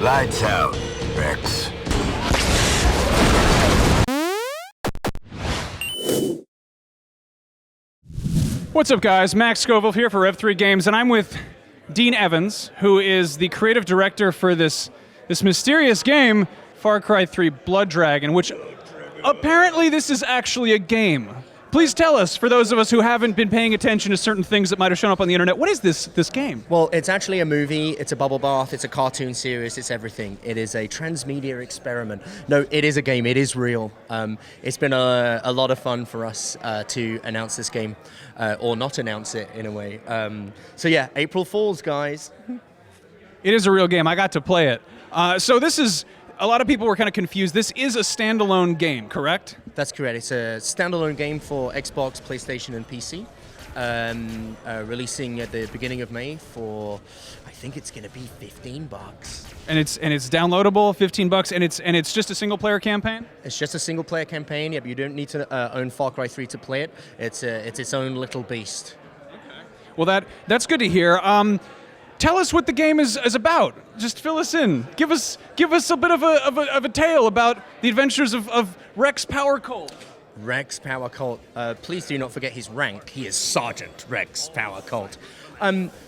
Lights out, Rex. What's up, guys? Max Scoville here for Rev3 Games, and I'm with Dean Evans, who is the creative director for this mysterious game, Far Cry 3 Blood Dragon, which apparently this is actually a game. Please tell us, for those of us who haven't been paying attention to certain things that might have shown up on the internet, what is this game? Well, it's actually a movie, it's a bubble bath, it's a cartoon series, it's everything. It is a transmedia experiment. No, it is a game, it is real. It's been a lot of fun for us to announce this game, or not announce it in a way. So yeah, April Fools, guys. It is a real game. I got to play it. So this is, a lot of people were kind of confused. This is a standalone game, correct? That's correct. It's a standalone game for Xbox, PlayStation, and PC. Releasing at the beginning of May for, I think it's going to be $15. And it's downloadable, $15, and it's just a single player campaign. It's just a single player campaign. Yep, you don't need to own Far Cry 3 to play it. It's its own little beast. Okay. Well, that's good to hear. Tell us what the game is about. Just fill us in. Give us a bit of a tale about the adventures of Rex Power Colt. Rex Power Colt. Please do not forget his rank. He is Sergeant Rex Power Colt.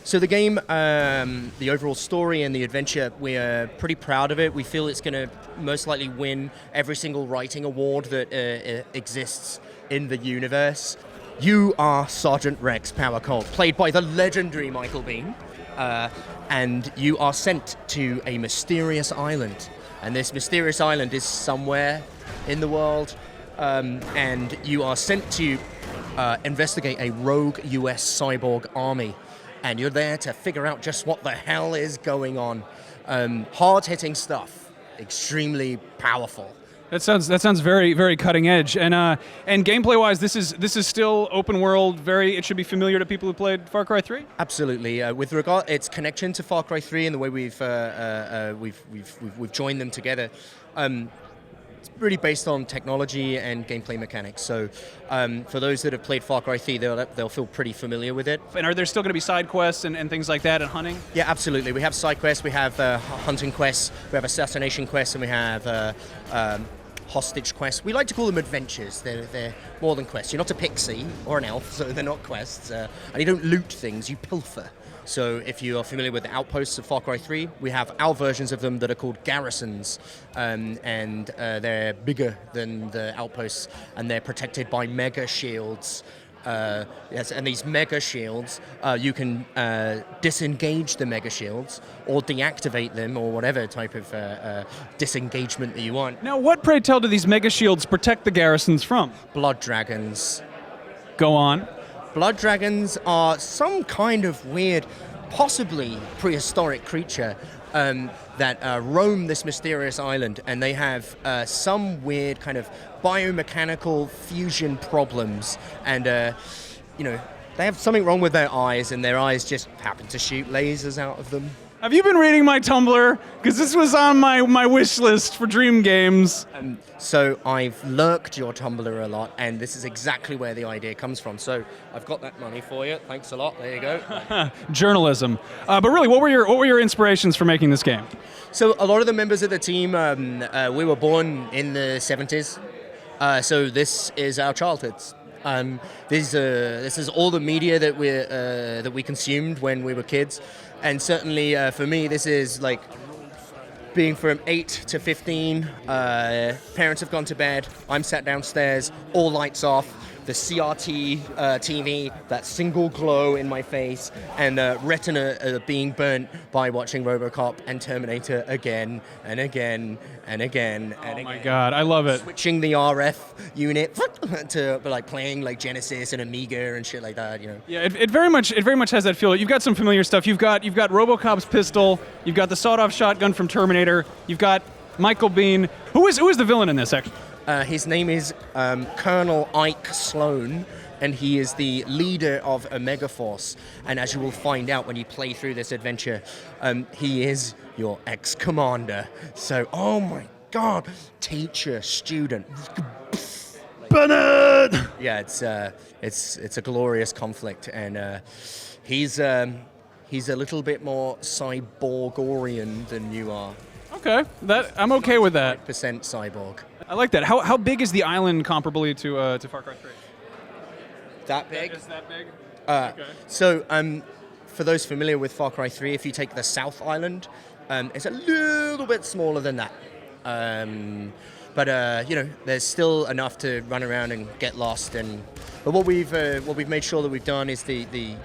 So the game, the overall story and the adventure, we're pretty proud of it. We feel it's going to most likely win every single writing award that exists in the universe. You are Sergeant Rex Power Colt, played by the legendary Michael Biehn. And you are sent to a mysterious island. And this mysterious island is somewhere in the world. And you are sent to investigate a rogue US cyborg army. And you're there to figure out just what the hell is going on. Hard-hitting stuff. Extremely powerful. That sounds very, very cutting edge, and gameplay-wise, this is still open world. It should be familiar to people who played Far Cry 3. Absolutely. With regard its connection to Far Cry 3 and the way we've joined them together, it's really based on technology and gameplay mechanics. So for those that have played Far Cry 3, they'll feel pretty familiar with it. And are there still going to be side quests and things like that and hunting? Yeah, absolutely. We have side quests, we have hunting quests, we have assassination quests, and we have hostage quests. We like to call them adventures. They're more than quests. You're not a pixie or an elf, so they're not quests. And you don't loot things, you pilfer. So if you are familiar with the outposts of Far Cry 3, we have our versions of them that are called garrisons. And they're bigger than the outposts, and they're protected by mega shields. Yes, and these mega shields, you can disengage the mega shields or deactivate them or whatever type of disengagement that you want. Now, what, pray tell, do these mega shields protect the garrisons from? Blood dragons. Go on. Blood dragons are some kind of weird, possibly prehistoric creature that roam this mysterious island, and they have some weird kind of biomechanical fusion problems, and they have something wrong with their eyes, and their eyes just happen to shoot lasers out of them. Have you been reading my Tumblr? Because this was on my wish list for Dream Games. So I've lurked your Tumblr a lot, and this is exactly where the idea comes from. So I've got that money for you. Thanks a lot. There you go. Journalism. But really, what were your inspirations for making this game? So a lot of the members of the team, we were born in the 70s. So this is our childhoods. This is all the media that we consumed when we were kids, and certainly for me, this is like being from 8 to 15. Parents have gone to bed. I'm sat downstairs, all lights off. The CRT TV, that single glow in my face, and retina being burnt by watching RoboCop and Terminator again and again and again and again. Oh my God, I love it. Switching the RF unit to like playing like Genesis and Amiga and shit like that, Yeah, it very much has that feel. You've got some familiar stuff. You've got RoboCop's pistol. You've got the sawed-off shotgun from Terminator. You've got Michael Biehn. Who is the villain in this, actually? His name is Colonel Ike Sloan, and he is the leader of a megaforce. And as you will find out when you play through this adventure, he is your ex-commander. So, oh my God, teacher, student. Bennett! Yeah, it's a glorious conflict, and he's a little bit more cyborgorian than you are. Okay, I'm okay with that. Percent cyborg. I like that. How big is the island comparably to Far Cry 3? That big? Is that big? Okay. So, for those familiar with Far Cry 3, if you take the South Island, it's a little bit smaller than that. But there's still enough to run around and get lost. But what we've made sure that we've done is the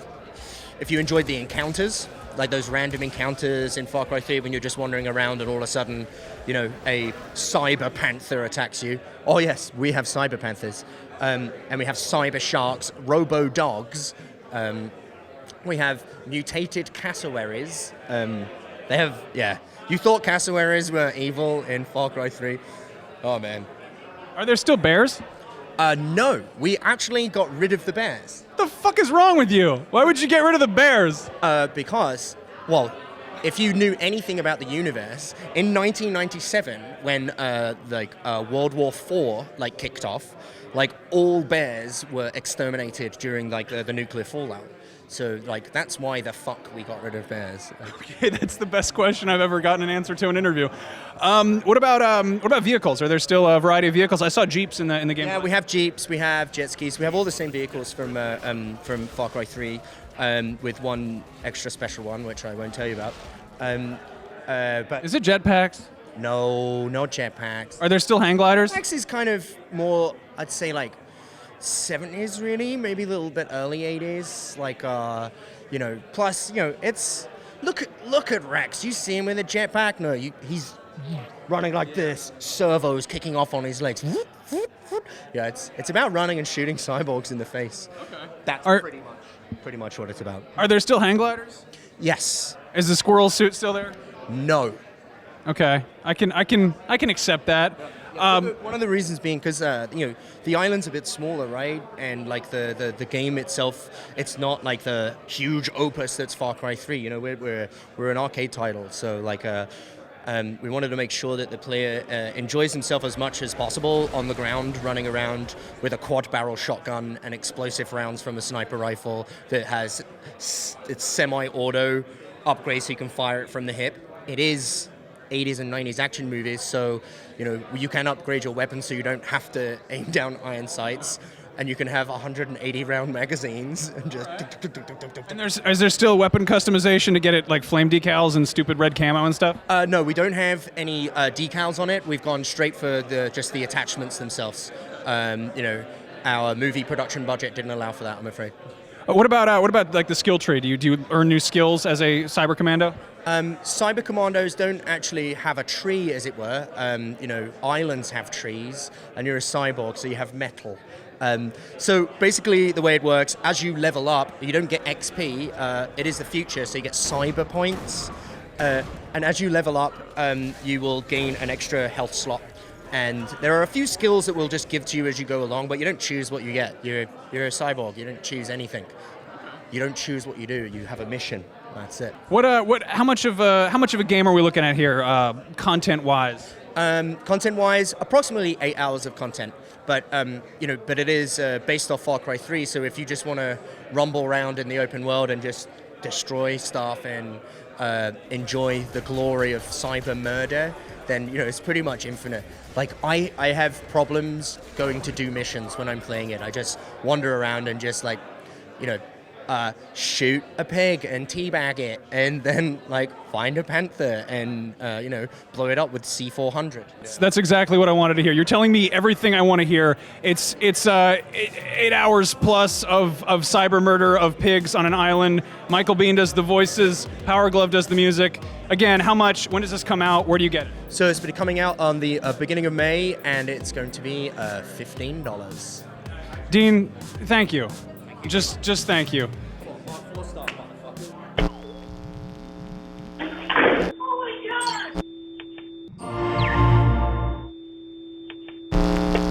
if you enjoyed the encounters, like those random encounters in Far Cry 3 when you're just wandering around and all of a sudden, a cyber panther attacks you. Oh yes, we have cyber panthers. And we have cyber sharks, Robo-Dogs. We have mutated cassowaries. They have, You thought cassowaries were evil in Far Cry 3? Oh man. Are there still bears? No, we actually got rid of the bears. The fuck is wrong with you? Why would you get rid of the bears? Because, well, if you knew anything about the universe, in 1997, when World War IV kicked off, all bears were exterminated during the nuclear fallout. So that's why the fuck we got rid of bears. Okay, that's the best question I've ever gotten an answer to in an interview. What about vehicles? Are there still a variety of vehicles? I saw Jeeps in the game. Yeah, we have Jeeps, we have jet skis, we have all the same vehicles from Far Cry 3, with one extra special one which I won't tell you about. But is it jetpacks? No, not jetpacks. Are there still hang gliders? Jetpacks is kind of more, I'd say 70s really, maybe a little bit early 80s, plus it's look at Rex. You see him with a jetpack? No, he's running like this, servos kicking off on his legs. Yeah, it's about running and shooting cyborgs in the face. Okay, that's pretty much what it's about. Are there still hang gliders? Yes. Is the squirrel suit still there? No. Okay, I can accept that. One of the reasons being because the island's a bit smaller, right? And the game itself, it's not like the huge opus that's Far Cry 3. We're an arcade title, so we wanted to make sure that the player enjoys himself as much as possible on the ground, running around with a quad-barrel shotgun and explosive rounds from a sniper rifle that has it's semi-auto upgrades so you can fire it from the hip. It is 80s and 90s action movies, so you can upgrade your weapon so you don't have to aim down iron sights, and you can have 180 round magazines and just. And is there still weapon customization to get it flame decals and stupid red camo and stuff? No, we don't have any decals on it. We've gone straight for just the attachments themselves. Our movie production budget didn't allow for that, I'm afraid. What about the skill tree? Do you earn new skills as a cyber commando? Cyber commandos don't actually have a tree, as it were. Islands have trees, and you're a cyborg, so you have metal. So basically, the way it works, as you level up, you don't get XP. It is the future, so you get cyber points. And as you level up, you will gain an extra health slot. And there are a few skills that we'll just give to you as you go along, but you don't choose what you get. You're a cyborg. You don't choose anything. You don't choose what you do. You have a mission. That's it. How much of a game are we looking at here, content-wise? Content-wise, approximately 8 hours of content. But but it is based off Far Cry 3. So if you just want to rumble around in the open world and just destroy stuff and enjoy the glory of cyber murder, then it's pretty much infinite. I have problems going to do missions when I'm playing it. I just wander around and just shoot a pig and teabag it, and then find a panther and blow it up with C400. That's exactly what I wanted to hear. You're telling me everything I want to hear. It's 8 hours plus of cyber murder of pigs on an island. Michael Biehn does the voices. Power Glove does the music. Again, how much? When does this come out? Where do you get it? So it's been coming out on the beginning of May, and it's going to be $15. Dean, thank you. Just thank you.